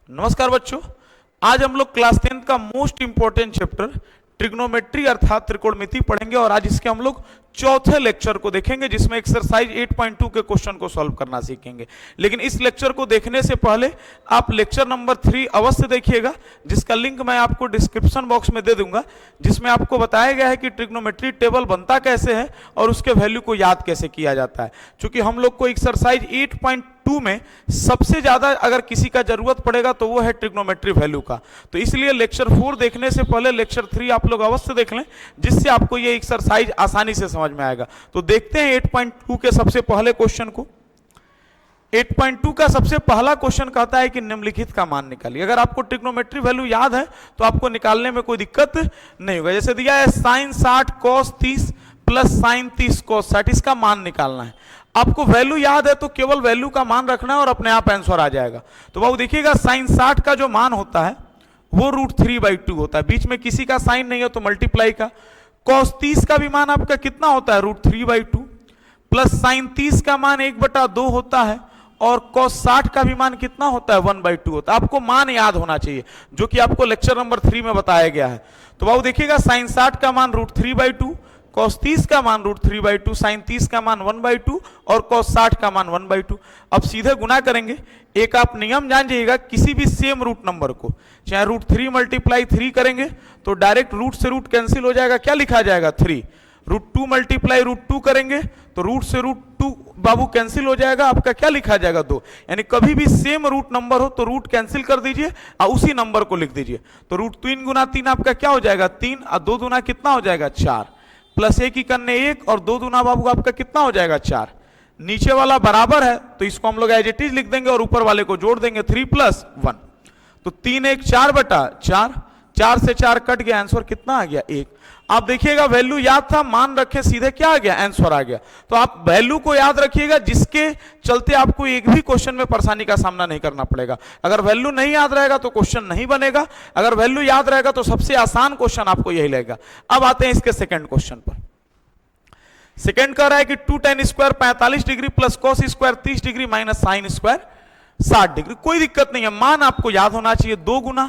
नमस्कार बच्चों, आज हम लोग क्लास 10 का मोस्ट इंपॉर्टेंट चैप्टर ट्रिग्नोमेट्री अर्थात त्रिकोणमिति पढ़ेंगे और आज इसके हम लोग चौथे लेक्चर को देखेंगे जिसमें एक्सरसाइज 8.2 के क्वेश्चन को सॉल्व करना सीखेंगे। लेकिन इस लेक्चर को देखने से पहले आप लेक्चर नंबर 3 अवश्य देखिएगा, जिसका लिंक मैं आपको डिस्क्रिप्शन बॉक्स में दे दूंगा, जिसमें आपको बताया गया है कि ट्रिग्नोमेट्री टेबल बनता कैसे है और उसके वैल्यू को याद कैसे किया जाता है। चूंकि हम लोग को एक्सरसाइज 8.2 में सबसे ज्यादा अगर किसी का जरूरत पड़ेगा तो वो है ट्रिग्नोमेट्री वैल्यू का, तो इसलिए लेक्चर 4 देखने से पहले लेक्चर 3 आप लोग अवश्य देख लें, जिससे आपको ये एक्सरसाइज आसानी से समझ में आएगा। तो देखते हैं 8.2 के सबसे पहले क्वेश्चन को। 8.2 का सबसे पहला क्वेश्चन कहता है कि निम्नलिखित का मान निकालिए। अगर आपको ट्रिग्नोमेट्री वैल्यू याद है तो आपको निकालने में कोई दिक्कत नहीं होगा। जैसे दिया है sin 60 cos 30 plus sin 30 cos 60, इसका मान निकालना है। आपको वैल्यू याद है तो केवल वैल्यू का मान रखना है और अपने आप आंसर आ जाएगा। तो बाबू देखिएगा, sin 60 का जो मान होता है वो √3/2 होता है, बीच में किसी का साइन नहीं है तो मल्टीप्लाई का। cos 30 का भी मान आपका कितना होता है √3/2 प्लस sin 30 का मान 1/2 होता है और cos 60 का भी मान कितना होता है 1/2 होता है। आपको मान याद होना चाहिए जो कि आपको लेक्चर नंबर 3 में बताया गया है। तो बाबू देखिएगा, sin 60 का मान √3/2, cos 30 का मान √3/2, sin 30 का मान 1/2 और cos 60 का मान 1/2। अब सीधे गुना करेंगे। एक आप नियम जान जाइएगा, किसी भी सेम रूट नंबर को चाहे √3 × 3 करेंगे तो डायरेक्ट रूट से रूट कैंसिल हो जाएगा, क्या लिखा जाएगा 3। √2 × √2 करेंगे तो रूट से √2 बाबू कैंसिल हो जाएगा, आपका क्या लिखा जाएगा 2। यानी कभी भी सेम रूट नंबर हो तो रूट कैंसिल कर दीजिए और उसी नंबर को लिख दीजिए। तो √3 × 3 आपका क्या हो जाएगा 3 और 2 दूना कितना हो जाएगा 4 प्लस 1 करने 1 और 2 दूना बाबू आपका कितना हो जाएगा 4। नीचे वाला बराबर है तो इसको हम लोग एज इट इज लिख देंगे और ऊपर वाले को जोड़ देंगे 3 + 1। तो 3 × 1 = 4/4, 4 से 4 कट गया, आंसर कितना आ गया 1। आप देखिएगा वैल्यू याद था, मान रखे सीधे क्या आ गया आंसर आ गया। तो आप वैल्यू को याद रखिएगा जिसके चलते आपको एक भी क्वेश्चन में परेशानी का सामना नहीं करना पड़ेगा। अगर वैल्यू नहीं याद रहेगा तो क्वेश्चन नहीं बनेगा, अगर वैल्यू याद रहेगा तो सबसे आसान क्वेश्चन आपको यही लगेगा। अब आते हैं इसके सेकंड क्वेश्चन पर। सेकंड कह रहा है कि 2 tan² 45 degree plus cos² 30 degree minus sin² 60 degree. कोई दिक्कत नहीं है, मान आपको याद होना चाहिए 2 गुना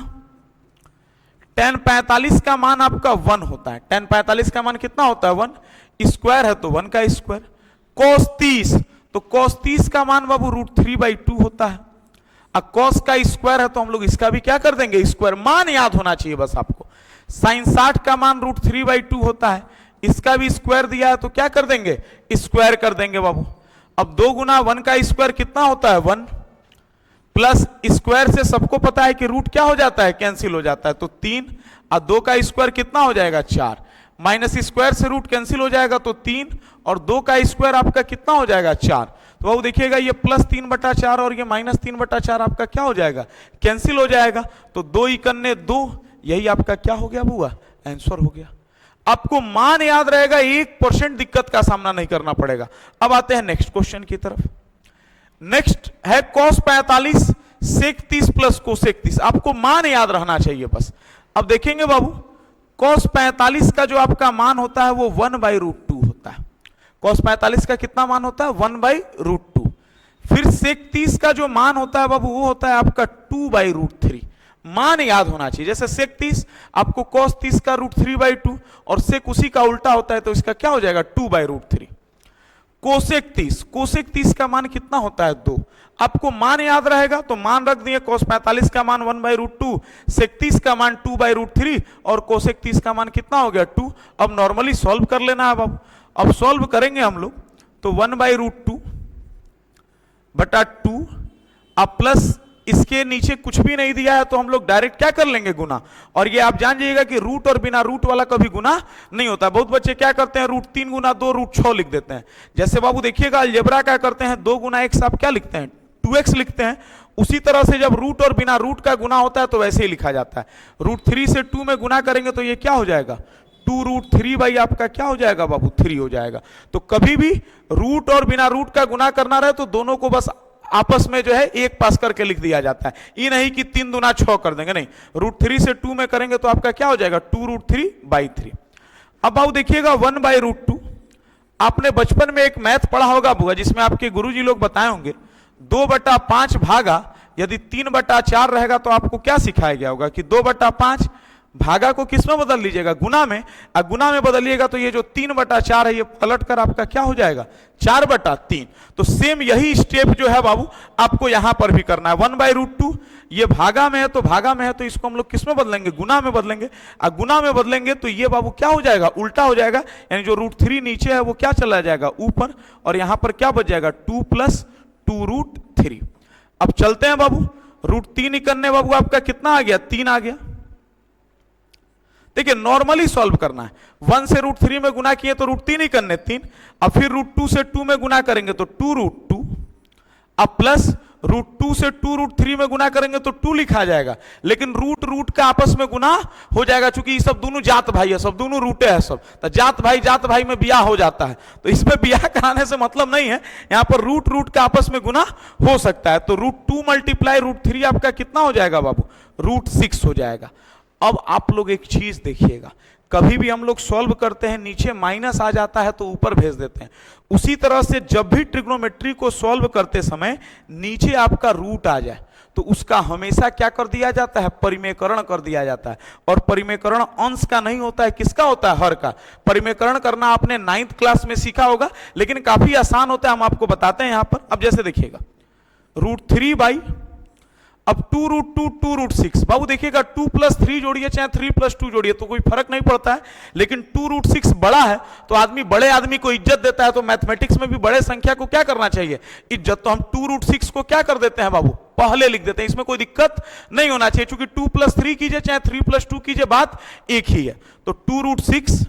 tan 45 का मान आपका 1 होता है। tan 45 का मान कितना होता है 1, स्क्वायर है तो 1 का स्क्वायर। cos 30 तो cos 30 का मान बाबू √3/2 होता है। अब cos का स्क्वायर है तो हम लोग इसका भी क्या कर देंगे स्क्वायर, मान याद होना चाहिए बस आपको। sin 60 का मान √3/2 होता है, इसका भी स्क्वायर दिया है तो क्या कर देंगे स्क्वायर कर देंगे बाबू। अब 2 गुना 1 का स्क्वायर कितना होता है 1 प्लस स्क्वायर से सबको पता है कि रूट क्या हो जाता है कैंसिल हो जाता है, तो 3 और 2 का स्क्वायर कितना हो जाएगा 4 माइनस स्क्वायर से रूट कैंसिल हो जाएगा तो 3 और 2 का स्क्वायर आपका कितना हो जाएगा 4। तो बाबू देखिएगा ये +3/4 और ये -3/4 आपका क्या हो जाएगा कैंसिल हो जाएगा। तो 2 × 2 यही आपका क्या हो गया बुआ आंसर हो गया। आपको मान याद रहेगा, 1% दिक्कत का सामना नहीं करना पड़ेगा। अब आते हैं नेक्स्ट क्वेश्चन की तरफ। नेक्स्ट है cos 45 sec 30 प्लस cosec 30। आपको मान याद रहना चाहिए बस। अब देखेंगे बाबू, cos 45 का जो आपका मान होता है वो 1/√2 होता है। cos 45 का कितना मान होता है 1/√2। फिर sec 30 का जो मान होता है बाबू वो होता है आपका 2/√3। मान याद होना चाहिए। जैसे sec 30 आपको cos 30 का √3/2 और sec उसी का उल्टा होता है तो इसका क्या हो जाएगा 2/√3। cosec 30 का मान कितना होता है 2। आपको मान याद रहेगा तो मान रख दिए, cos 45 का मान 1/√2, sec 30 का मान 2/√3 और cosec 30 का मान कितना हो गया 2। अब नॉर्मली सॉल्व कर लेना है बाबू। अब सॉल्व करेंगे हम लोग तो 1/√2 बटा 2 अब प्लस इसके नीचे कुछ भी नहीं दिया है तो हम लोग डायरेक्ट क्या कर लेंगे गुना। और ये आप जान जाइएगा कि रूट और बिना रूट वाला कभी गुना नहीं होता। बहुत बच्चे क्या करते हैं √3 × 2 √6 लिख देते हैं। जैसे बाबू देखिएगा अलजेब्रा क्या करते हैं 2 × x आप क्या लिखते हैं 2x लिखते हैं। उसी तरह से जब रूट और बिना रूट का गुना होता है तो वैसे ही लिखा जाता है। √3 से 2 में गुना करेंगे तो ये क्या हो जाएगा 2√3 आपका क्या हो जाएगा बाबू 3 हो जाएगा। तो कभी भी रूट और बिना रूट का गुना करना रहे तो दोनों को बस आपस में जो है एक पास करके लिख दिया जाता है। ये नहीं कि 3 दूना 6 कर देंगे, नहीं। √3 से 2 में करेंगे तो आपका क्या हो जाएगा 2√3/3। अब बाबू देखिएगा 1/√2 आपने बचपन में एक मैथ पढ़ा होगा बुआ, जिसमें आपके गुरुजी लोग बताए होंगे 2/5 भागा यदि 3/4 रहेगा तो आपको क्या सिखाया गया होगा कि 2/5 भागा को किस में बदल लीजिएगा, गुना में। गुना में बदलिएगा तो ये जो 3/4 है ये पलट कर आपका क्या हो जाएगा 4/3। तो सेम यही स्टेप जो है बाबू आपको यहां पर भी करना है। 1/√2 ये भागा में है तो भागा में है तो इसको हम लोग किस में बदलेंगे, गुना में बदलेंगे। गुना में बदलेंगे तो ये बाबू क्या हो जाएगा, उल्टा हो जाएगा, यानी जो √3 नीचे है वो क्या चला जाएगा ऊपर, और यहां पर क्या बच जाएगा 2 + 2√3। अब चलते हैं बाबू, √3 ही करने बाबू आपका कितना आ गया, 3 आ गया। देखिए नॉर्मली सॉल्व करना है, 1 से √3 में गुना किए तो √3 ही करने 3, अब फिर √2 से 2 में गुना करेंगे तो 2√2, अब प्लस √2 से 2√3 में गुना करेंगे तो 2 लिखा जाएगा, लेकिन रूट का आपस में गुना हो जाएगा, चूंकि ये सब दोनों जात भाई है, सब दोनों रूटे है सब, तो जात भाई में बिया हो जाता है, तो इसमें बिया कराने से मतलब नहीं है, यहां पर रूट का आपस में गुना हो सकता है। तो √2 × √3 आपका कितना हो जाएगा बाबू, √6 हो जाएगा। अब आप लोग एक चीज देखिएगा, कभी भी हम लोग सॉल्व करते हैं नीचे माइनस आ जाता है तो ऊपर भेज देते हैं, उसी तरह से जब भी ट्रिग्नोमेट्री को सॉल्व करते समय नीचे आपका रूट आ जाए तो उसका हमेशा क्या कर दिया जाता है, परिमेयकरण कर दिया जाता है। और परिमेयकरण अंश का नहीं होता है, किसका होता है, हर का। परिमेयकरण करना आपने 9th क्लास में सीखा होगा, लेकिन काफी आसान होता है, हम आपको बताते हैं यहां पर। अब जैसे देखिएगा √3 बाई अब 2√2 2√6, बाबू देखिएगा 2 + 3 जोड़िए चाहे 3 + 2 जोड़िए तो कोई फर्क नहीं पड़ता है, लेकिन 2√6 बड़ा है तो आदमी बड़े आदमी को इज्जत देता है, तो मैथमेटिक्स में भी बड़े संख्या को क्या करना चाहिए, इज्जत। तो हम 2√6 को क्या कर देते हैं बाबू, पहले लिख देते हैं, इसमें कोई दिक्कत नहीं होना चाहिए, क्योंकि 2 + 3 कीजिए चाहे 3 + 2 कीजिए बात एक ही है। तो 2√6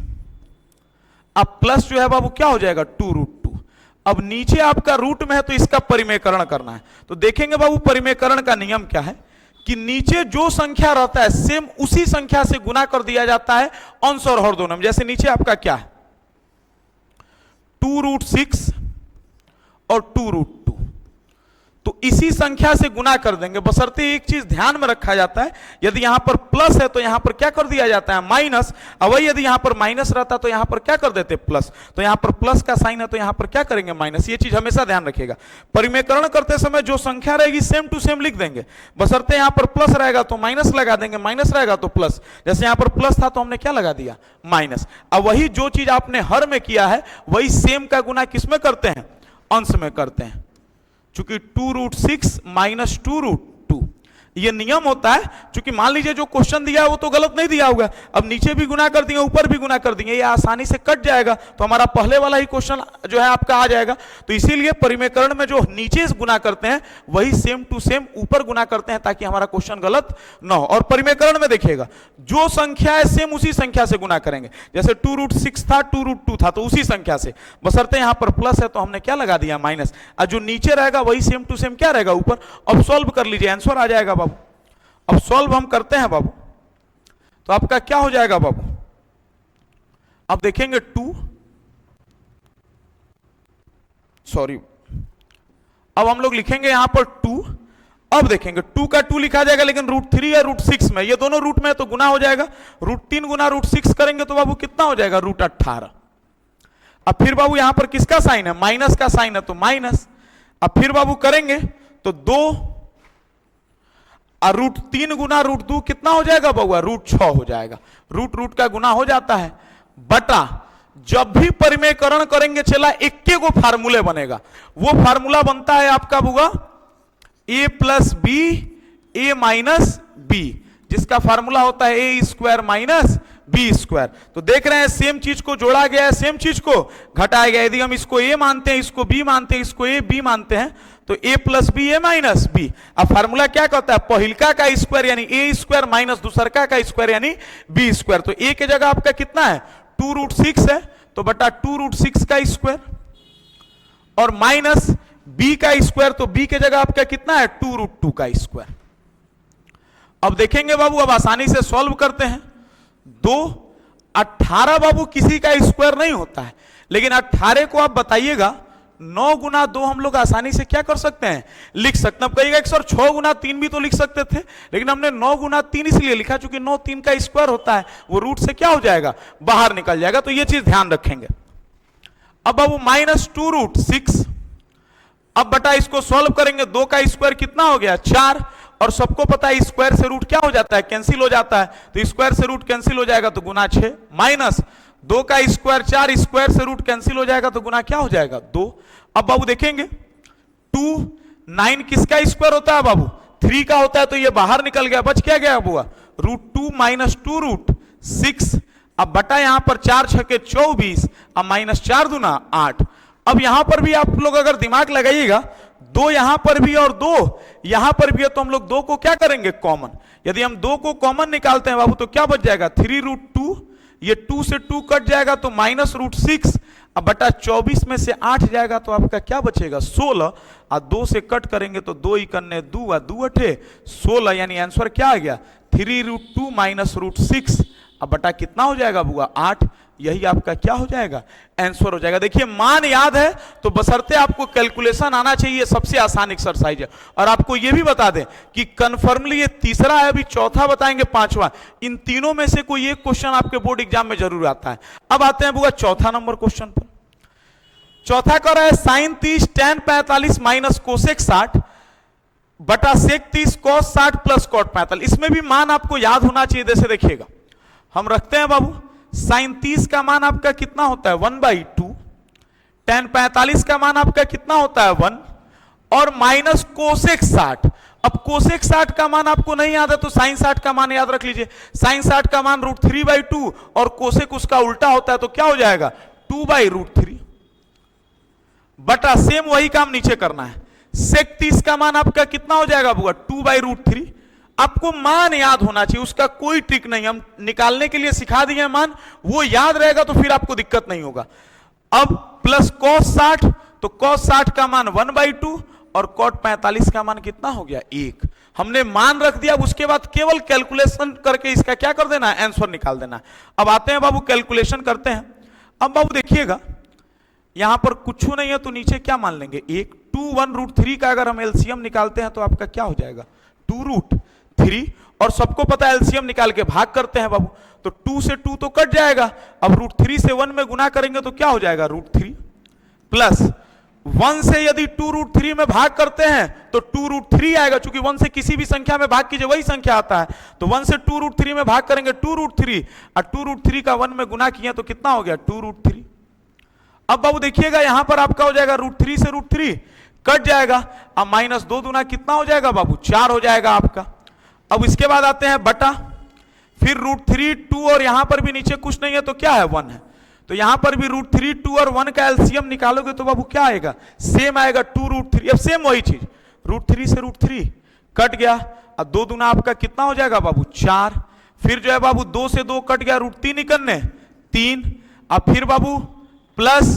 अब प्लस जो है बाबू क्या हो जाएगा 2√2। अब नीचे आपका रूट में है तो इसका परिमेयकरण करना है, तो देखेंगे बाबू परिमेयकरण का नियम क्या है कि नीचे जो संख्या रहता है सेम उसी संख्या से गुना कर दिया जाता है अंश और हर दोनों में। जैसे नीचे आपका क्या है 2√6 और 2√2, तो इसी संख्या से गुना कर देंगे, बशर्ते एक चीज ध्यान में रखा जाता है, यदि यहां पर प्लस है तो यहां पर क्या कर दिया जाता है माइनस, और वही यदि यहां पर माइनस रहता तो यहां पर क्या कर देते प्लस, तो यहां पर प्लस का साइन है तो यहां पर क्या करेंगे माइनस। ये चीज हमेशा ध्यान रखिएगा, परिमेयकरण करते समय जो संख्या रहेगी सेम टू सेम लिख देंगे, बशर्ते यहां पर प्लस रहेगा तो माइनस लगा देंगे, माइनस रहेगा तो प्लस। जैसे यहां पर प्लस था तो हमने क्या लगा दिया माइनस। अब वही जो चीज आपने हर में किया है वही सेम का गुना किसमें करते हैं, अंश में करते हैं, चूंकि 2√6 - 2√2 ये नियम होता है। चूंकि मान लीजिए जो क्वेश्चन दिया है वो तो गलत नहीं दिया होगा, अब नीचे भी गुना कर दिए ऊपर भी गुना कर दिए, ये आसानी से कट जाएगा, तो हमारा पहले वाला ही क्वेश्चन जो है आपका आ जाएगा। तो इसीलिए परिमेयकरण में जो नीचे से गुना करते हैं वही सेम टू सेम ऊपर गुना करते हैं, ताकि हमारा क्वेश्चन गलत ना हो। और परिमेयकरण में देखिएगा जो संख्या है सेम उसी संख्या से गुना करेंगे, जैसे 2√6 था 2√2 था तो उसी संख्या से, बशर्ते यहां पर प्लस है तो हमने क्या लगा दिया माइनस, और जो नीचे रहेगा वही सेम टू सेम क्या रहेगा ऊपर। अब सॉल्व कर लीजिए, आंसर आ जाएगा बाबू। अब सॉल्व हम करते हैं बाबू, तो आपका क्या हो जाएगा बाबू, अब देखेंगे 2 सॉरी अब हम लोग लिखेंगे यहां पर 2, अब देखेंगे 2 का 2 लिखा जाएगा, लेकिन √3 या √6 में, ये दोनों रूट में है तो गुना हो जाएगा, √3 × √6 करेंगे तो बाबू कितना हो जाएगा √18। अब फिर बाबू यहां पर किसका साइन है, माइनस का साइन है तो माइनस। अब फिर बाबू करेंगे तो 2 और √3 × √2 कितना हो जाएगा बउआ, √6 हो जाएगा। रूट का गुना हो जाता है, बटा जब भी परिमेयकरण करेंगे चला एक को फार्मूले बनेगा, वो फार्मूला बनता है आपका बुआ a + b a - b, जिसका फार्मूला होता है a² - b²। तो देख रहे हैं सेम चीज को जोड़ा गया है, सेम चीज को घटाया गया। यदि हम इसको a मानते हैं, इसको b मानते हैं, इसको a b मानते हैं तो a + b a - b। अब फार्मूला क्या कहता है, पहिलका का स्क्वायर यानी a² माइनस दूसरका का स्क्वायर यानी b²। तो a के जगह आपका कितना है 2√6 है तो बटा 2√6 का स्क्वायर, और माइनस b का स्क्वायर, तो b के जगह आपका कितना है 2√2 का स्क्वायर। अब देखेंगे बाबू, अब आसानी से सॉल्व करते हैं। 18 बाबू किसी का स्क्वायर नहीं होता है, लेकिन 18 को आप बताइएगा 9 × 2 हम लोग आसानी से क्या कर सकते हैं, लिख सकते हैं। अब कहिएगा सर 6 × 3 भी तो लिख सकते थे, लेकिन हमने 9 × 3 इसलिए लिखा चूंकि 9 3 का स्क्वायर होता है, वो रूट से क्या हो जाएगा बाहर निकल जाएगा, तो ये चीज ध्यान रखेंगे। अब बाबू -2√6, अब बटा इसको सॉल्व करेंगे, 2 का स्क्वायर कितना हो गया 4, और सबको पता है स्क्वायर से रूट क्या हो जाता है, कैंसिल हो जाता है, तो स्क्वायर से रूट कैंसिल हो जाएगा तो गुना 6, माइनस 2 का स्क्वायर 4, स्क्वायर से रूट कैंसिल हो जाएगा तो गुना क्या हो जाएगा 2। अब बाबू देखेंगे 2 9 किसका स्क्वायर होता है बाबू, 3 का होता है, तो ये बाहर निकल गया, बच क्या गया बुआ √2 माइनस 2 रूट 6। अब बटा यहां पर 4 छके 24, अब माइनस 4 दूना 8। अब यहां पर भी आप लोग अगर दिमाग लगाइएगा, 2 यहां पर भी और 2 यहां पर भी है, तो हम लोग 2 को क्या करेंगे कॉमन, यदि हम 2 को कॉमन निकालते हैं बाबू तो क्या बच जाएगा 3√2, ये 2 से 2 कट जाएगा तो माइनस √6, अब बटा 24 में से 8 जाएगा तो आपका क्या बचेगा 16, और 2 से कट करेंगे तो 2 इकन्ने 2 और 2 अठे 16, यानी आंसर क्या आ गया 3√2 माइनस √6, अब बटा कितना हो जाएगा बुआ 8, यही आपका क्या हो जाएगा आंसर हो जाएगा। देखिए मान याद है तो बशर्ते आपको कैलकुलेशन आना चाहिए, सबसे आसान एक्सरसाइज है। और आपको यह भी बता दें कि कन्फर्मली ये तीसरा है, अभी चौथा बताएंगे, पांचवा, इन तीनों में से कोई एक क्वेश्चन आपके बोर्ड एग्जाम में जरूर आता है। अब आते हैं बुआ चौथा नंबर क्वेश्चन पर। चौथा कर रहा है sin 30 tan 45 माइनस कोसेक 60 बटा सेक 30 cos 60 प्लस cot 45। इसमें भी मान आपको याद होना चाहिए। जैसे देखिएगा हम रखते हैं बाबू sin 30 का मान आपका कितना होता है 1/2, tan 45 का मान आपका कितना होता है 1, और माइनस कोसेक 60। अब कोसेक 60 का मान आपको नहीं याद है तो sin 60 का मान याद रख लीजिए। sin 60 का मान √3/2 और कोसेक उसका उल्टा होता है तो क्या हो जाएगा 2/√3 बटा सेम वही काम नीचे करना है। सेक 30 का मान आपका कितना हो जाएगा बुआ 2/√3। आपको मान याद होना चाहिए, उसका कोई ट्रिक नहीं, हम निकालने के लिए सिखा दिए मान, वो याद रहेगा तो फिर आपको दिक्कत नहीं होगा। अब प्लस cos 60, तो cos 60 का मान 1/2 और cot 45 का मान कितना हो गया 1। हमने मान रख दिया, उसके बाद केवल कैलकुलेशन करके इसका क्या कर देना है आंसर निकाल देना। अब आते हैं बाबू कैलकुलेशन करते हैं। अब बाबू देखिएगा यहां पर कुछ नहीं है तो नीचे क्या मान लेंगे 1, 2 1√3 का अगर हम एलसीएम निकालते हैं तो आपका क्या हो जाएगा 2√3, और सबको पता है एलसीएम निकाल के भाग करते हैं बाबू, तो 2 से 2 तो कट जाएगा। अब √3 से 1 में गुना करेंगे तो क्या हो जाएगा √3 प्लस 1 से यदि 2√3 में भाग करते हैं तो 2√3 आएगा, चूंकि 1 से किसी भी संख्या में भाग कीजिए वही संख्या आता है, तो 1 से 2√3 में भाग करेंगे 2√3, और 2√3 का 1 में गुना किया तो कितना हो गया 2√3। अब बाबू देखिएगा यहां पर आपका हो जाएगा √3 से √3 कट जाएगा, अब माइनस 2 दूना कितना हो जाएगा बाबू 4 हो जाएगा आपका। अब इसके बाद आते हैं बटा, फिर √3 2 और यहां पर भी नीचे कुछ नहीं है तो क्या है 1 है, तो यहां पर भी √3 2 और 1 का एलसीएम निकालोगे तो बाबू क्या आएगा सेम आएगा 2√3। अब सेम वही चीज √3 से √3 कट गया, अब 2 दूना आपका कितना हो जाएगा बाबू 4, फिर जो है बाबू 2 से 2 कट गया √3 निकलने 3, अब फिर बाबू प्लस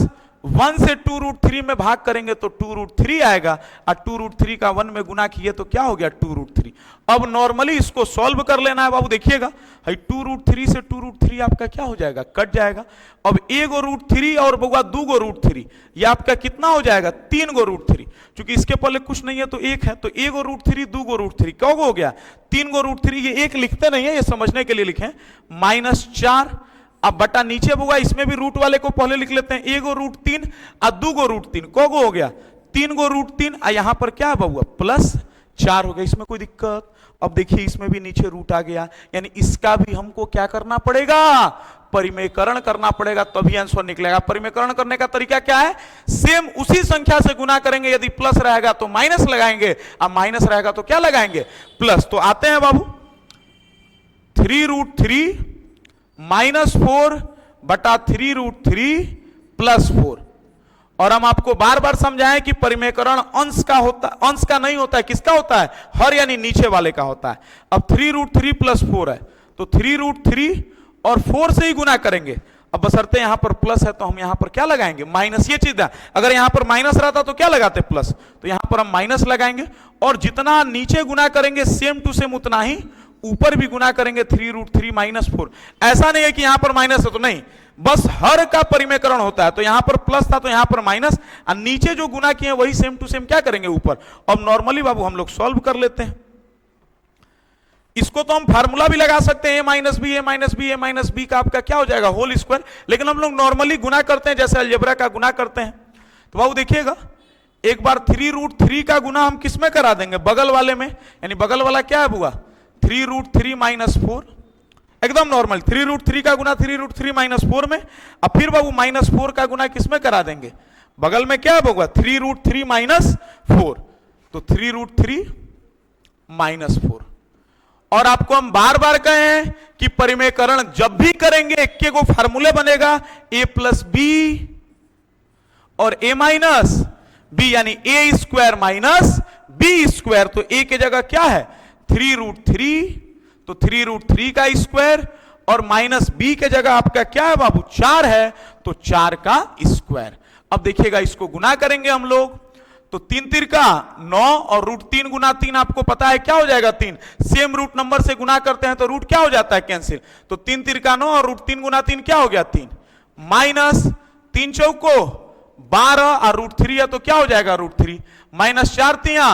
1 से 2√3 में भाग करेंगे तो 2√3 आएगा, और 2√3 का 1 में गुना किए तो क्या हो गया 2√3। अब नॉर्मली इसको सॉल्व कर लेना है बाबू, देखिएगा 2√3 से 2√3 आपका क्या हो जाएगा कट जाएगा। अब 1 गो √3 और बउआ 2 गो √3, ये आपका कितना हो जाएगा 3 गो √3, चूंकि इसके पहले कुछ नहीं है तो 1 है, तो 1 गो √3 2 गो √3 क्या हो गया 3 गो √3, ये 1 लिखते नहीं है, ये समझने के लिए लिखें -4। अब बटा नीचे बुआ इसमें भी रूट वाले को पहले लिख लेते हैं, 1 गो √3 और 2 गो √3 को हो गया 3 गो √3, और यहां पर क्या है बउआ +4 हो गया, इसमें कोई दिक्कत। अब देखिए इसमें भी नीचे रूट आ गया, यानी इसका भी हमको क्या करना पड़ेगा परिमेयकरण करना पड़ेगा, तभी आंसर निकलेगा। परिमेयकरण करने का तरीका क्या है, सेम उसी संख्या से गुना करेंगे, यदि प्लस रहेगा तो माइनस लगाएंगे, और माइनस रहेगा तो क्या लगाएंगे प्लस। तो आते हैं बाबू 3√3 -4 बटा 3√3 +4, और हम आपको बार बार समझाएं कि परिमेयकरण अंश का होता, अंश का नहीं होता है, किसका होता है हर यानी नीचे वाले का होता है। अब 3√3 +4 है तो 3√3 और 4 से ही गुना करेंगे। अब बशर्ते यहां पर प्लस है तो हम यहां पर क्या लगाएंगे माइनस, ये चीज है, अगर यहां पर माइनस रहता तो क्या लगाते प्लस, तो यहां पर हम माइनस लगाएंगे, और जितना नीचे गुना करेंगे सेम टू सेम उतना ही ऊपर भी गुना करेंगे 3√3 -4। ऐसा नहीं है कि यहां पर माइनस है तो नहीं, बस हर का परिमेयकरण होता है, तो यहां पर प्लस था तो यहां पर माइनस, और नीचे जो गुना किए वही सेम टू सेम क्या करेंगे ऊपर। अब नॉर्मली बाबू हम लोग सॉल्व कर लेते हैं, इसको तो हम फार्मूला भी लगा सकते हैं a - b का आपका क्या हो जाएगा होल स्क्वायर, लेकिन हम लोग नॉर्मली गुना करते हैं जैसे अलजेब्रा का गुना करते हैं। तो बाबू देखिएगा एक बार 3√3 का गुना हम किस में करा देंगे, बगल वाले में, यानी बगल वाला क्या है हुआ 3√3 माइनस 4, एकदम नॉर्मल 3√3 का गुना 3√3 माइनस 4 में। अब फिर बाबू -4 का गुना किस में करा देंगे, बगल में क्या होगा 3√3 माइनस 4, तो 3√3 माइनस 4। और आपको हम बार बार कहे हैं कि परिमेयकरण जब भी करेंगे एक के को फार्मूले बनेगा a प्लस बी और a माइनस बी, यानी a square minus B square. तो a की जगह क्या है 3√3, तो 3√3 का स्क्वायर, और माइनस b के जगह आपका क्या है बाबू 4 है, तो 4 का स्क्वायर। अब देखिएगा इसको गुना करेंगे हम लोग, तो 3 तिरका 9 और √3 गुना 3 आपको पता है क्या हो जाएगा 3, सेम रूट नंबर से गुना करते हैं तो रूट क्या हो जाता है कैंसिल, तो 3 तिरका 9 और √3 गुना 3 क्या हो गया 3, माइनस 3 चौको 12 और √3 है तो क्या हो जाएगा √3, माइनस 4 तिया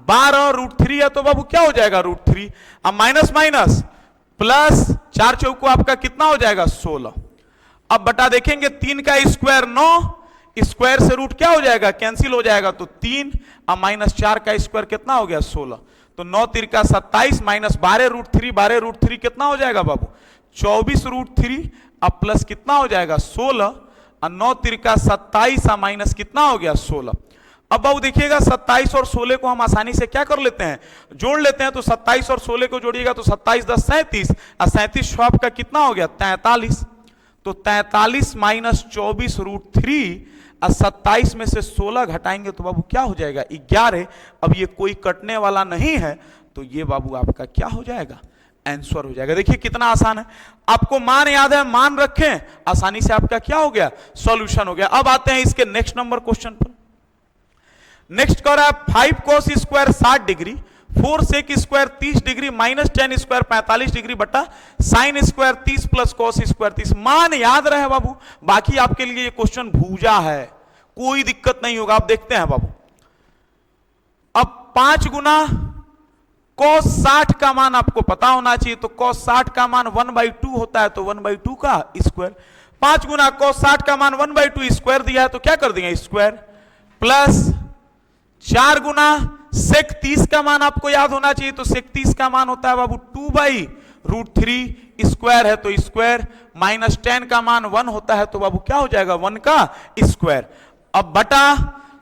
12 √3 है तो बाबू क्या हो जाएगा √3। अब माइनस माइनस प्लस 4 चौको आपका कितना हो जाएगा 16। अब बटा देखेंगे 3 का स्क्वायर 9, स्क्वायर से रूट क्या हो जाएगा कैंसिल हो जाएगा, तो 3 और माइनस 4 का स्क्वायर कितना हो गया 16, तो 9 तिरका 27 माइनस 12 √3 कितना हो जाएगा बाबू 24 √3, अब प्लस कितना हो जाएगा 16, और 9 तिरका 27 और माइनस कितना हो गया 16। अब बाबू देखिएगा 27 और 16 को हम आसानी से क्या कर लेते हैं, जोड़ लेते हैं, तो 27 और 16 को जोड़िएगा तो 27 10 37, और 37 आपका कितना हो गया 43, तो 43 माइनस 24 √3 और 27 में से 16 घटाएंगे तो बाबू क्या हो जाएगा 11। अब ये कोई कटने वाला नहीं है, तो ये बाबू आपका क्या हो जाएगा आंसर हो जाएगा। देखिए कितना आसान है, आपको मान याद है, मान रखें, आसानी से आपका क्या हो गया सॉल्यूशन हो गया। अब आते हैं इसके नेक्स्ट नंबर क्वेश्चन पर। नेक्स्ट कर रहा है 5 cos square 60 degree, 4 sec square 30 degree, minus 10 square 45 degree बटा sine square 30 plus cos square 30। मान याद रहे बाबू, बाकी आपके लिए ये क्वेश्चन भूजा है, कोई दिक्कत नहीं होगा। आप देखते हैं बाबू, अब 5 गुना cos 60 का मान आपको पता होना चाहिए, तो cos 60 का मान 1/2 होता है, तो 1/2 का स्क्वायर। 5 गुना cos 60 का मान 1/2 स्क्वायर दिया है, तो क्या कर देंगे स्क्वायर, प्लस 4 गुना sec 30 का मान आपको याद होना चाहिए, तो sec 30 का मान होता है बाबू 2/√3 स्क्वायर है, तो स्क्वायर, माइनस 10 का मान 1 होता है, तो बाबू क्या हो जाएगा 1 का स्क्वायर। अब बटा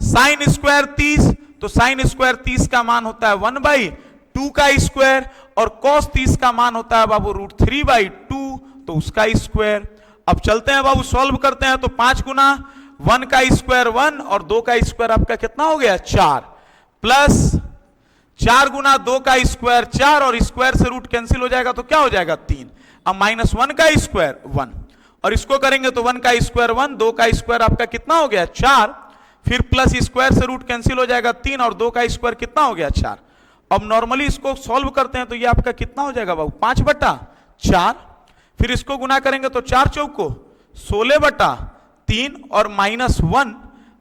साइन स्क्वायर 30, तो साइन स्क्वायर 30 का मान होता है 1/2 का स्क्वायर, और cos 30 का मान होता है बाबू √3/2, तो उसका स्क्वायर। अब चलते हैं बाबू सॉल्व करते हैं, तो 5 गुना 1 का स्क्वायर 1 और 2 का स्क्वायर आपका कितना हो गया 4, प्लस 4 गुना 2 का स्क्वायर 4, और स्क्वायर से रूट कैंसिल हो जाएगा तो क्या हो जाएगा 3, अब माइनस 1 का स्क्वायर 1, और इसको करेंगे तो 1 का स्क्वायर 1, 2 का स्क्वायर आपका कितना हो गया 4, फिर प्लस स्क्वायर से रूट कैंसिल हो जाएगा 3, और 2 का स्क्वायर कितना हो गया 4। अब नॉर्मली इसको सॉल्व करते हैं तो ये आपका कितना हो जाएगा बाबू 5/4, फिर इसको गुना करेंगे तो 4 चौको 16/3 और माइनस 1।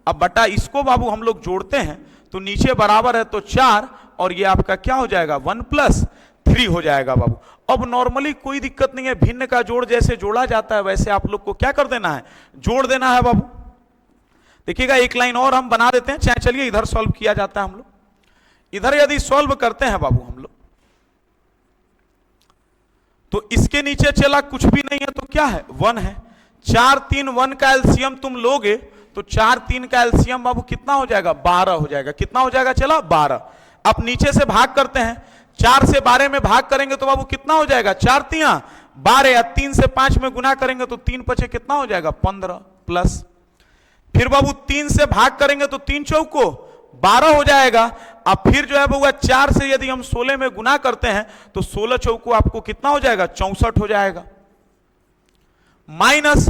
अब बटा इसको बाबू हम लोग जोड़ते हैं तो नीचे बराबर है तो 4, और ये आपका क्या हो जाएगा 1 + 3 हो जाएगा बाबू। अब नॉर्मली कोई दिक्कत नहीं है, भिन्न का जोड़ जैसे जोड़ा जाता है वैसे आप लोग को क्या कर देना है, जोड़ देना है बाबू। देखिएगा एक लाइन और हम बना देते हैं, चाहे चलिए इधर सॉल्व किया जाता है हम लोग। इधर यदि सॉल्व करते हैं बाबू हम लोग, तो इसके नीचे चला कुछ भी नहीं है तो क्या है 1 है। 4 3 1 का एलसीएम तुम लोगे तो 4 3 का एलसीएम बाबू कितना हो जाएगा 12 हो जाएगा। कितना हो जाएगा चला 12। अब नीचे से भाग करते हैं, 4 से 12 में भाग करेंगे तो बाबू कितना हो जाएगा 4 3 12, या 3 से 5 में गुना करेंगे तो 3 5 कितना हो जाएगा 15, प्लस फिर बाबू 3 से भाग करेंगे तो 3 चौको 12 हो जाएगा। अब फिर जो है बउआ 4 से यदि हम 16 में गुना करते हैं तो 16 चौको आपको कितना हो जाएगा 64 हो जाएगा। माइनस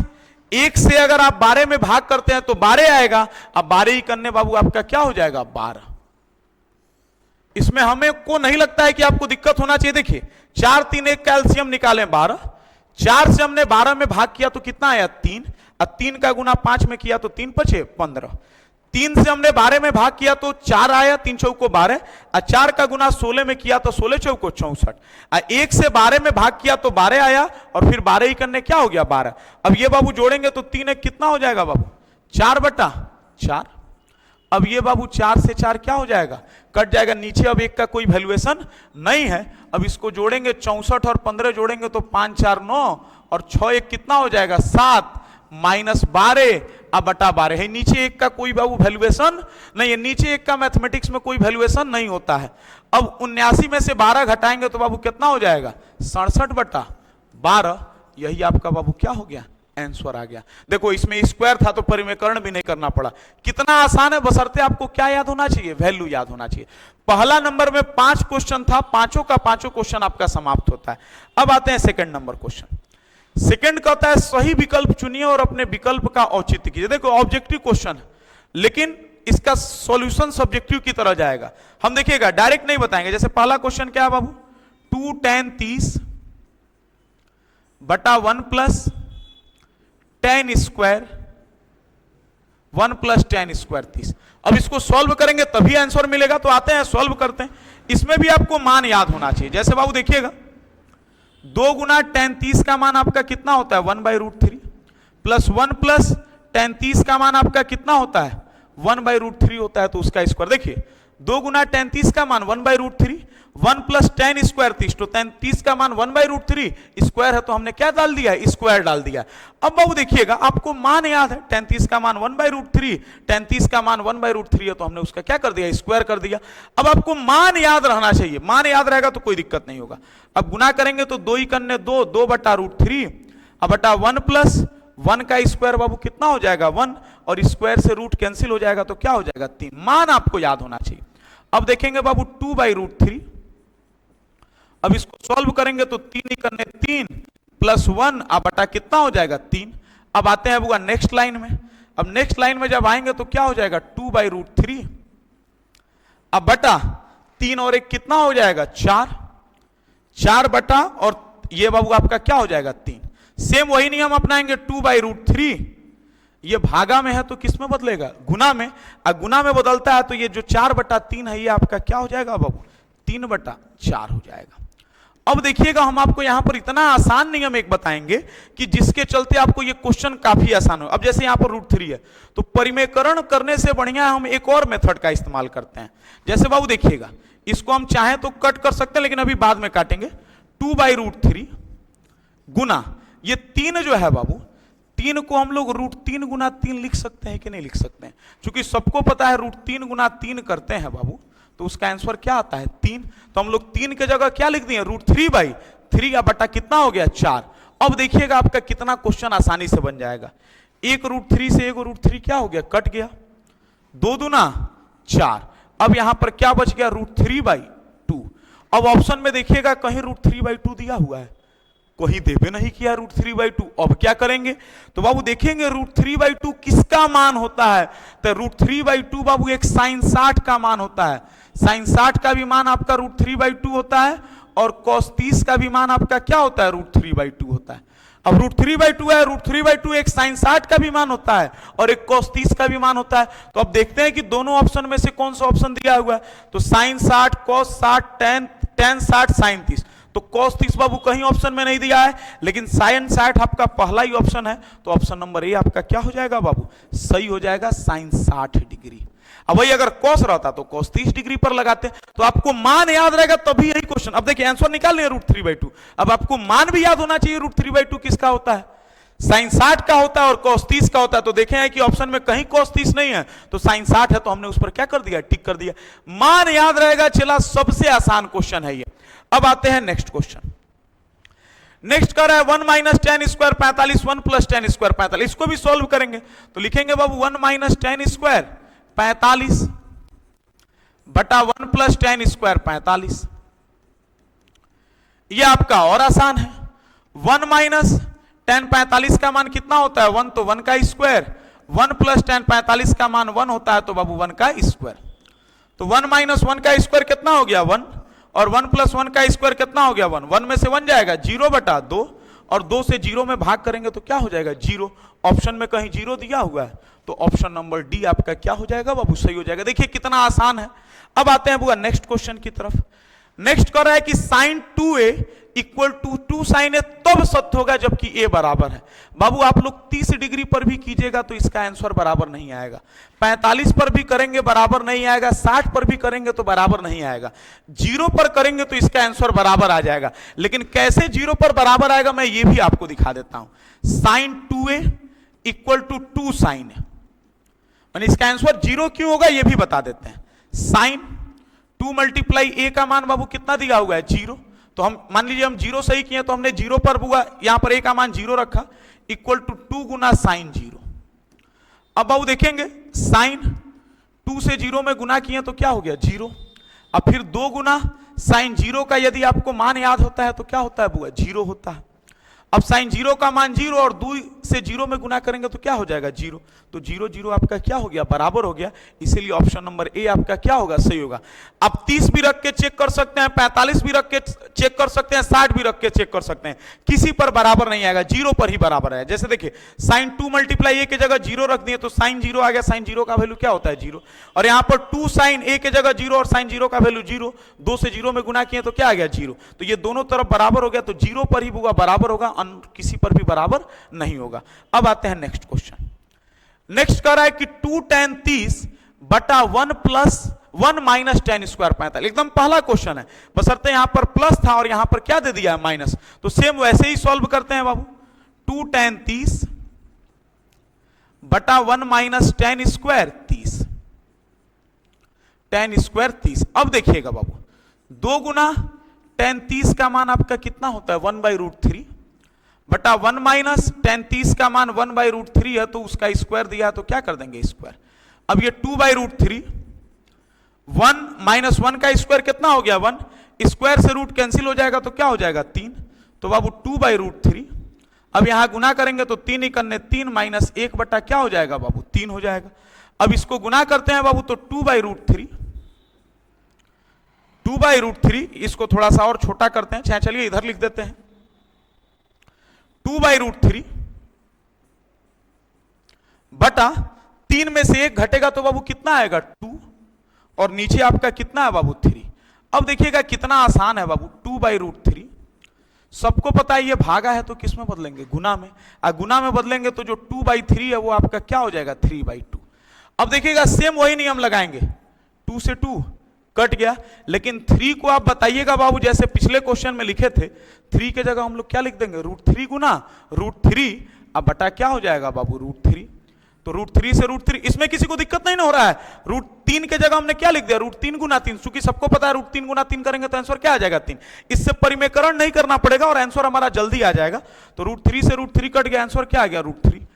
1 से अगर आप 12 में भाग करते हैं तो 12 आएगा। अब 12 ही करने बाबू आपका क्या हो जाएगा 12। इसमें हमें को नहीं लगता है कि आपको दिक्कत होना चाहिए। देखिए 4 3 1 का एलसीएम निकालें 12, 4 से हमने 12 में भाग किया तो कितना आया 3, और 3 का गुना 5 में किया तो 3 5 15, 3 से हमने 12 में भाग किया तो 4 आया, 3 चौको 12, और 4 का गुना 16 में किया तो 16 चौको 64, और 1 से 12 में भाग किया तो 12 आया, और फिर 12 ही करने क्या हो गया 12। अब ये बाबू जोड़ेंगे तो 3 1 कितना हो जाएगा बाबू 4/4। अब ये बाबू 4 से 4 क्या हो जाएगा, कट जाएगा, नीचे अब 1 का कोई वैल्यूएशन नहीं है। अब इसको जोड़ेंगे 64 और 15 जोड़ेंगे तो 5 4 9 और 6 1 कितना हो जाएगा 7 माइनस 12 अब बटा 12 है। नीचे 1 का कोई बाबू वैल्यूएशन नहीं है, नीचे 1 का मैथमेटिक्स में कोई वैल्यूएशन नहीं होता है। अब 79 में से 12 घटाएंगे तो बाबू कितना हो जाएगा 67 बटा 12। यही आपका बाबू क्या हो गया, आंसर आ गया। देखो इसमें स्क्वायर था तो परिमेयकरण भी नहीं करना पड़ा। कितना आसान है, बशर्ते आपको क्या याद होना चाहिए, वैल्यू याद होना चाहिए। पहला नंबर में 5 क्वेश्चन था, पांचों का पांचों क्वेश्चन आपका समाप्त होता है। अब आते हैं सेकंड नंबर क्वेश्चन। सेकंड कहता है सही विकल्प चुनिए और अपने विकल्प का औचित्य कीजिए। देखो ऑब्जेक्टिव क्वेश्चन है, लेकिन इसका सॉल्यूशन सब्जेक्टिव की तरह जाएगा। हम देखिएगा डायरेक्ट नहीं बताएंगे। जैसे पहला क्वेश्चन क्या है बाबू, 2 tan 30 बटा 1 plus tan square 1 plus tan square 30। अब इसको सॉल्व करेंगे तभी आंसर मिलेगा। तो आते हैं सॉल्व करते हैं। इसमें भी आपको मान याद होना चाहिए। जैसे बाबू देखिएगा 2 गुना tan 30 का मान आपका कितना होता है 1/√3 प्लस 1 प्लस tan 30 का मान आपका कितना होता है 1/√3 होता है। तो उसका स्क्वायर देखिए 2 गुना tan 30 का मान 1/√3 1 प्लस tan स्क्वायर 30 तो tan 30 का मान 1/√3 स्क्वायर है तो हमने क्या डाल दिया स्क्वायर डाल दिया। अब बाबू देखिएगा आपको मान याद है tan 30 का मान 1/√3 tan 30 का मान 1/√3 है तो हमने उसका क्या कर दिया स्क्वायर कर दिया। अब आपको मान याद रहना चाहिए, मान याद रहेगा तो कोई दिक्कत नहीं होगा। अब गुना करेंगे तो 2 ही करने 2 2/√3 अब बटा 1 प्लस 1 का स्क्वायर बाबू कितना हो जाएगा 1 और स्क्वायर से रूट कैंसिल हो जाएगा तो क्या हो जाएगा 3। मान आपको याद होना चाहिए। अब देखेंगे बाबू 2/√3 अब इसको सॉल्व करेंगे तो 3 ही करने 3 प्लस 1 अब बटा कितना हो जाएगा 3। अब आते हैं बुआ नेक्स्ट लाइन में। अब नेक्स्ट लाइन में जब आएंगे तो क्या हो जाएगा 2/√3 अब बटा 3 और 1 कितना हो जाएगा 4 बटा और ये बाबू आपका क्या हो जाएगा 3। सेम वही नियम अपनाएंगे 2/√3 ये भागा में है तो किस में बदलेगा गुना में। गुना में बदलता है तो ये जो 4/3 है ये आपका क्या हो जाएगा बाबू 3/4 हो जाएगा। अब देखिएगा हम आपको यहां पर इतना आसान नियम एक बताएंगे कि जिसके चलते आपको ये क्वेश्चन काफी आसान हो। अब जैसे यहां पर √3 है तो परिमेयकरण करने से बढ़िया हम एक और मेथड का इस्तेमाल करते हैं। जैसे बाबू देखिएगा इसको हम चाहें तो कट कर सकते हैं लेकिन अभी बाद में काटेंगे। 2/√3 गुना ये 3 जो है बाबू 3 को हम लोग √3 गुना 3 लिख सकते हैं कि नहीं लिख सकते हैं। क्योंकि सबको पता है √3 गुना 3 करते हैं बाबू तो उसका आंसर क्या आता है 3। तो हम लोग 3 के जगह क्या लिख दिए √3/3 या बटा कितना हो गया 4। अब देखिएगा आपका कितना क्वेश्चन आसानी से बन जाएगा। एक √3 से एक √3 क्या हो गया कट गया 2 दूना 4। अब यहां पर क्या बच गया √3/2। अब ऑप्शन में देखिएगा कहीं √3/2 दिया हुआ है, कहीं देवे नहीं किया √3/2। अब क्या करेंगे तो बाबू देखेंगे √3/2 किसका मान होता है। तो √3/2 बाबू एक sin 60 का मान होता है। sin 60 का भी मान आपका √3/2 होता है और cos 30 का भी मान आपका क्या होता है √3/2 होता है। अब √3/2 है, √3/2 एक sin 60 का भी मान होता है और एक cos 30 का भी मान होता है। तो अब देखते हैं कि दोनों ऑप्शन में से कौन सा ऑप्शन दिया हुआ है। तो sin 60 cos 60 tan 60 sin 30 तो cos 30 बाबू कहीं ऑप्शन में नहीं दिया है लेकिन sin 60 आपका पहला ही ऑप्शन है। तो ऑप्शन नंबर ए आपका क्या हो जाएगा बाबू सही हो जाएगा sin 60 डिग्री। अब वही अगर cos रहता तो cos 30 डिग्री पर लगाते। तो आपको मान याद रहेगा तभी यही क्वेश्चन। अब देखिए आंसर निकाल लिया √3/2। अब आपको मान भी याद होना चाहिए √3/2 किसका होता है sin 60 का होता है और cos 30 का होता है। तो देखें है कि ऑप्शन में कहीं cos 30 नहीं है तो sin 60 है तो हमने उस पर क्या कर दिया टिक कर दिया। मान याद रहेगा चला सबसे आसान क्वेश्चन है ये। अब आते हैं नेक्स्ट क्वेश्चन। नेक्स्ट कर रहा है 1 - tan square 45 1 plus tan square 45। इसको भी सॉल्व करेंगे तो लिखेंगे बाबू 1 - tan स्क्वायर 45 बटा 1 प्लस tan स्क्वायर 45। ये आपका और आसान है। 1 - tan 45 का मान कितना होता है 1 तो 1 का स्क्वायर 1 प्लस tan 45 का मान 1 होता है तो बाबू 1 का स्क्वायर। तो 1 - 1 का स्क्वायर कितना हो गया 1 और 1 प्लस 1 का स्क्वायर कितना हो गया 1। 1 में से 1 जाएगा 0/2 और 2 से 0 में भाग करेंगे तो क्या हो जाएगा 0। ऑप्शन में कहीं 0 दिया हुआ है तो ऑप्शन नंबर डी आपका क्या हो जाएगा बाबू सही हो जाएगा। देखिए कितना आसान है। अब आते हैं बुआ नेक्स्ट क्वेश्चन की तरफ। नेक्स्ट कर रहा है कि sine 2a equal to 2 sine A तब सत्य होगा जबकि ए बराबर है। बाबू आप लोग 30 डिग्री पर भी कीजिएगा तो इसका आंसर बराबर नहीं आएगा, 45 पर भी करेंगे बराबर नहीं आएगा, 60 पर भी करेंगे तो बराबर नहीं आएगा, 0 पर करेंगे तो इसका आंसर बराबर आ जाएगा। लेकिन कैसे 0 पर बराबर आएगा मैं ये भी आपको दिखा देता हूं। Sine 2a equal to 2 sine A, मैंने इसका आंसर 0 क्यों होगा ये भी बता देते हैं। साइन 2 मल्टीप्लाई ए का मान बाबू कितना दिया हुआ है 0, तो हम मान लीजिए हम 0 सही किए तो हमने 0 पर हुआ, यहां पर ए का मान 0 रखा, इक्वल टू 2 गुना साइन 0। अब बाबू देखेंगे साइन 2 से 0 में गुना किए तो क्या हो गया 0, अब फिर 2 गुना साइन 0 का यदि आपको मान याद होता है तो क्या होता है बुआ 0 होता है। अब साइन 0 का मान 0 और 2 से 0 में गुना करेंगे तो क्या हो जाएगा 0, तो 0 0 आपका क्या हो गया बराबर हो गया, इसीलिए ऑप्शन नंबर ए आपका क्या होगा सही होगा। अब 30 भी रख के चेक कर सकते हैं, 45 भी रख के चेक कर सकते हैं, 60 भी रख के चेक कर सकते हैं, किसी पर बराबर नहीं आएगा, 0 पर ही बराबर है। जैसे देखिए साइन 2 मल्टीप्लाई ए की जगह 0 रख दिए तो साइन 0 आ गया, साइन 0 का वैल्यू क्या होता है 0, और यहां पर 2 साइन ए की जगह 0 और साइन 0 का वैल्यू 0, 2 से 0 में गुना किए तो क्या आ गया 0, तो ये दोनों तरफ बराबर हो गया, तो 0 पर ही होगा बराबर होगा, किसी पर भी बराबर नहीं होगा। अब आते हैं नेक्स्ट क्वेश्चन। नेक्स्ट कह रहा है कि 2 tan 30 बटा 1 प्लस 1 माइनस tan स्क्वायर 45, एकदम पहला क्वेश्चन है, बशर्ते यहां पर प्लस था और यहां पर क्या दे दिया है माइनस, तो सेम वैसे ही सॉल्व करते हैं बाबू। 2 tan 30 बटा 1 minus tan square 30, tan square 30। अब देखिएगा बाबू 2 गुना tan 30 का मान आपका कितना होता है 1/√3 बटा 1 माइनस tan 30 का मान 1/√3 है, तो उसका स्क्वायर दिया है तो क्या कर देंगे स्क्वायर। अब ये 2/√3, 1 माइनस 1 का स्क्वायर कितना हो गया 1, स्क्वायर से रूट कैंसिल हो जाएगा तो क्या हो जाएगा 3, तो बाबू 2/√3। अब यहां गुना करेंगे तो 3 इकन्ने 3 माइनस 1 बटा क्या हो जाएगा बाबू 3 हो जाएगा। अब इसको गुना करते हैं बाबू तो 2/√3, 2/√3, इसको थोड़ा सा और छोटा करते हैं, चलिए इधर लिख देते हैं 2/√3 बटा 3 में से 1 घटेगा तो बाबू कितना आएगा 2, और नीचे आपका कितना है बाबू 3। अब देखिएगा कितना आसान है बाबू, 2/√3 सबको पता है ये भागा है तो किस में बदलेंगे गुना में, गुना में बदलेंगे तो जो 2/3 है वो आपका क्या हो जाएगा 3/2। अब देखिएगा सेम वही नियम लगाएंगे, 2 से 2 कट गया, लेकिन 3 को आप बताइएगा बाबू जैसे पिछले क्वेश्चन में लिखे थे, 3 के जगह हम लोग क्या लिख देंगे √3 गुना √3, अब बटा क्या हो जाएगा बाबू √3, तो √3 से √3, इसमें किसी को दिक्कत नहीं ना हो रहा है। √3 के जगह हमने क्या लिख दिया √3 गुना 3, क्योंकि सबको पता है √3 गुना 3 करेंगे तो आंसर क्या आ जाएगा 3, इससे परिमेयकरण नहीं करना पड़ेगा और आंसर हमारा जल्दी आ जाएगा। तो √3 से √3 कट गया, आंसर क्या आ गया √3।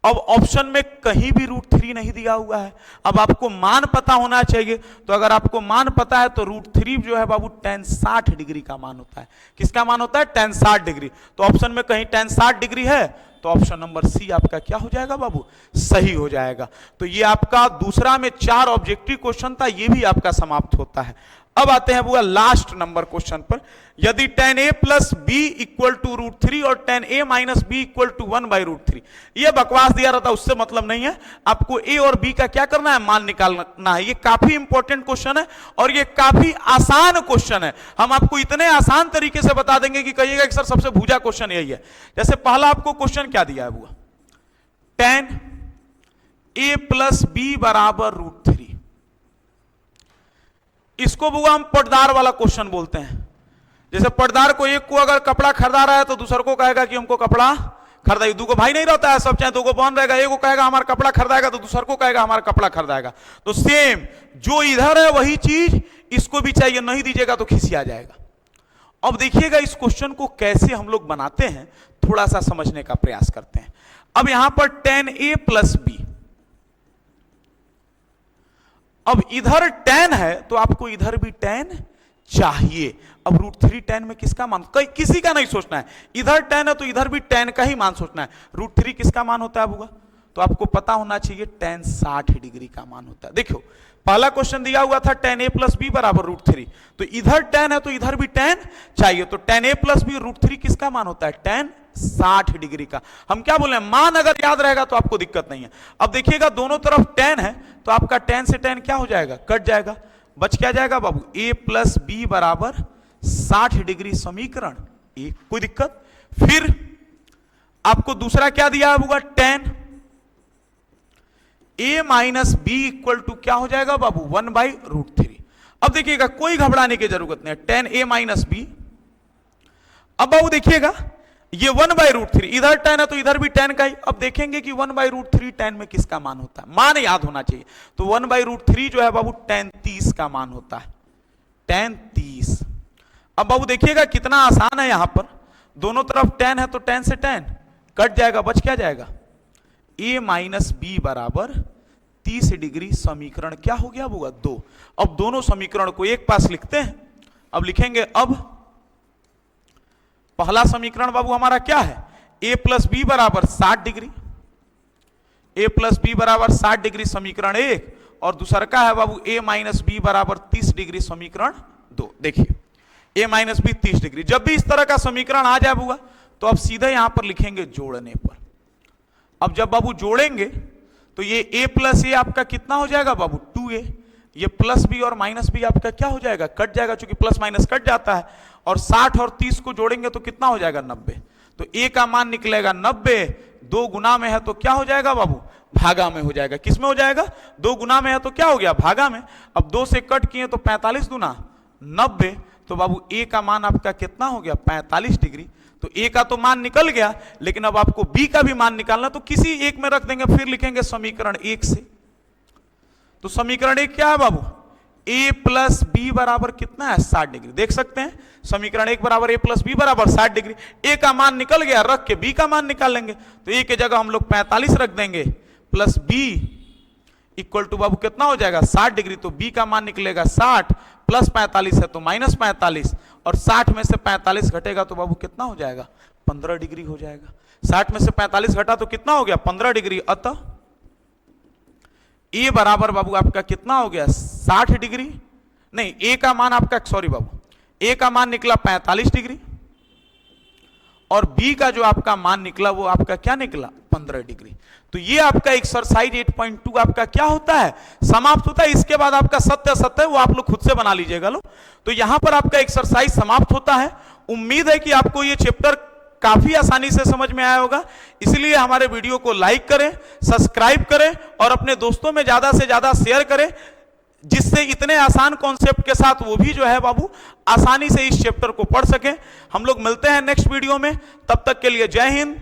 अब ऑप्शन में कहीं भी √3 नहीं दिया हुआ है, अब आपको मान पता होना चाहिए, तो अगर आपको मान पता है तो √3 जो है बाबू tan 60 डिग्री का मान होता है। किसका मान होता है tan 60 डिग्री, तो ऑप्शन में कहीं tan 60 डिग्री है तो ऑप्शन नंबर सी आपका क्या हो जाएगा बाबू सही हो जाएगा। तो ये आपका दूसरा में 4 ऑब्जेक्टिव क्वेश्चन था, ये भी आपका समाप्त होता है। अब आते हैं बुआ लास्ट नंबर क्वेश्चन पर, यदि tan a plus B equal to √3 और tan a minus B equal to 1/√3, ये बकवास दिया रहता, उससे मतलब नहीं है, आपको a और b का क्या करना है मान निकालना है। ये काफी इंपॉर्टेंट क्वेश्चन है और ये काफी आसान क्वेश्चन है, हम आपको इतने आसान तरीके से बता देंगे कि कहिएगा कि सर सबसे भूजा क्वेश्चन यही है। जैसे पहला आपको क्वेश्चन क्या दिया है बुआ, tan a प्लस बी बराबर √3, इसको बुआ हम पटदार वाला क्वेश्चन बोलते हैं। जैसे पटदार को एक को अगर कपड़ा खरीदा रहा है तो दूसरे को कहेगा कि हमको कपड़ा खरीदाइए, दो को भाई नहीं रहता है, सब चाहे दो को बन रहेगा, एक को कहेगा हमारा कपड़ा खरीदाएगा तो दूसरे को कहेगा हमारा कपड़ा खरीदाएगा। तो सेम जो इधर है वही चीज इसको भी चाहिए, नहीं दीजिएगा तो खिसिया जाएगा। अब देखिएगा इस क्वेश्चन को कैसे हम लोग बनाते हैं, थोड़ा सा समझने का प्रयास करते हैं। अब यहां पर tan a प्लस बी, अब इधर tan है तो आपको इधर भी tan चाहिए। अब √3 tan में किसका मान, किसी का नहीं सोचना है, इधर tan है तो इधर भी tan का ही मान सोचना है। √3 किसका मान होता है बुआ, तो आपको पता होना चाहिए tan 60 डिग्री का मान होता है। देखो पहला क्वेश्चन दिया हुआ था tan a प्लस बी बराबर √3, तो इधर tan है तो इधर भी tan चाहिए, तो tan a प्लस बी √3 किसका मान होता है tan 60 डिग्री का। हम क्या बोले मान अगर याद रहेगा तो आपको दिक्कत नहीं है। अब देखिएगा दोनों तरफ tan है तो आपका tan से tan क्या हो जाएगा कट जाएगा, बच क्या जाएगा बाबू a प्लस बी बराबर 60 डिग्री समीकरण एक, कोई दिक्कत। फिर आपको दूसरा क्या दिया होगा, tan a minus B equal to क्या हो जाएगा बाबू, 1/√3। अब देखिएगा कोई घबराने की जरूरत नहीं है, tan a माइनस बी। अब बाबू देखिएगा ये 1/√3, इधर tan है तो इधर भी tan का ही। अब देखेंगे कि 1/√3 tan में किसका मान होता है, मान याद होना चाहिए। तो 1/√3 जो है बाबू tan 30 का मान होता है, tan 30। अब बाबू देखिएगा कितना आसान है, यहां पर दोनों तरफ tan है तो tan से tan कट जाएगा, बच क्या जाएगा, a माइनस बी बराबर 30 डिग्री समीकरण क्या हो गया होगा 2। अब दोनों समीकरण को एक पास लिखते हैं। अब लिखेंगे, अब पहला समीकरण बाबू हमारा क्या है, a प्लस बी बराबर 60 डिग्री, a प्लस बी बराबर 60 डिग्री समीकरण एक, और दूसरा का है बाबू a माइनस बी बराबर 30 डिग्री समीकरण 2। देखिए a माइनस बी 30 डिग्री, जब भी इस तरह का समीकरण आ जाएगा तो आप सीधे यहां पर लिखेंगे जोड़ने पर। अब जब बाबू जोड़ेंगे तो ये a प्लस ए आपका कितना हो जाएगा बाबू 2a, ये प्लस बी और माइनस बी आपका क्या हो जाएगा, कट जाएगा, चूंकि प्लस माइनस कट जाता है। और 60 और 30 को जोड़ेंगे तो कितना हो जाएगा 90, तो a का मान निकलेगा 90, 2 गुना में है तो क्या हो जाएगा बाबू, भागा में हो जाएगा। किस में हो जाएगा, 2 गुना में है तो क्या हो गया, भागा में। अब 2 से कट किए तो 45 गुना 90, तो बाबू a का मान आपका कितना हो गया 45 डिग्री। तो a का तो मान निकल गया, लेकिन अब आपको b का भी मान निकालना, तो किसी एक में रख देंगे, फिर लिखेंगे समीकरण एक से। तो समीकरण एक क्या है बाबू, a प्लस बी बराबर कितना है 60 डिग्री। देख सकते हैं समीकरण एक बराबर a प्लस बी बराबर 60 डिग्री। a का मान निकल गया, रख के b का मान निकाल लेंगे। तो a की जगह हम लोग 45 रख देंगे, प्लस b इक्वल टू बाबू कितना हो जाएगा 60 डिग्री। तो b का मान निकलेगा 60, प्लस 45 है तो माइनस 45, और 60 में से 45 घटेगा तो बाबू कितना हो जाएगा 15 डिग्री हो जाएगा। 60 में से 45 घटा तो कितना हो गया 15 डिग्री। अतः a बराबर बाबू आपका कितना हो गया 60 डिग्री, नहीं a का मान आपका, सॉरी बाबू, a का मान निकला 45 डिग्री, और b का जो आपका मान निकला वो आपका क्या निकला 15 डिग्री। तो ये आपका एक्सरसाइज 8.2 आपका क्या होता है, समाप्त होता है। इसके बाद आपका सत्य सत्य वो आप लोग खुद से बना लीजिएगा लो। तो यहां पर आपका एक्सरसाइज समाप्त होता है। उम्मीद है कि आपको ये चैप्टर काफी आसानी से समझ में आया होगा, इसलिए हमारे वीडियो को लाइक करें, सब्सक्राइब करें और अपने दोस्तों में ज्यादा से ज्यादा शेयर करें, जिससे इतने आसान कॉन्सेप्ट के साथ वो भी जो है बाबू आसानी से इस चैप्टर को पढ़ सकें। हम लोग मिलते हैं नेक्स्ट वीडियो में, तब तक के लिए जय हिंद,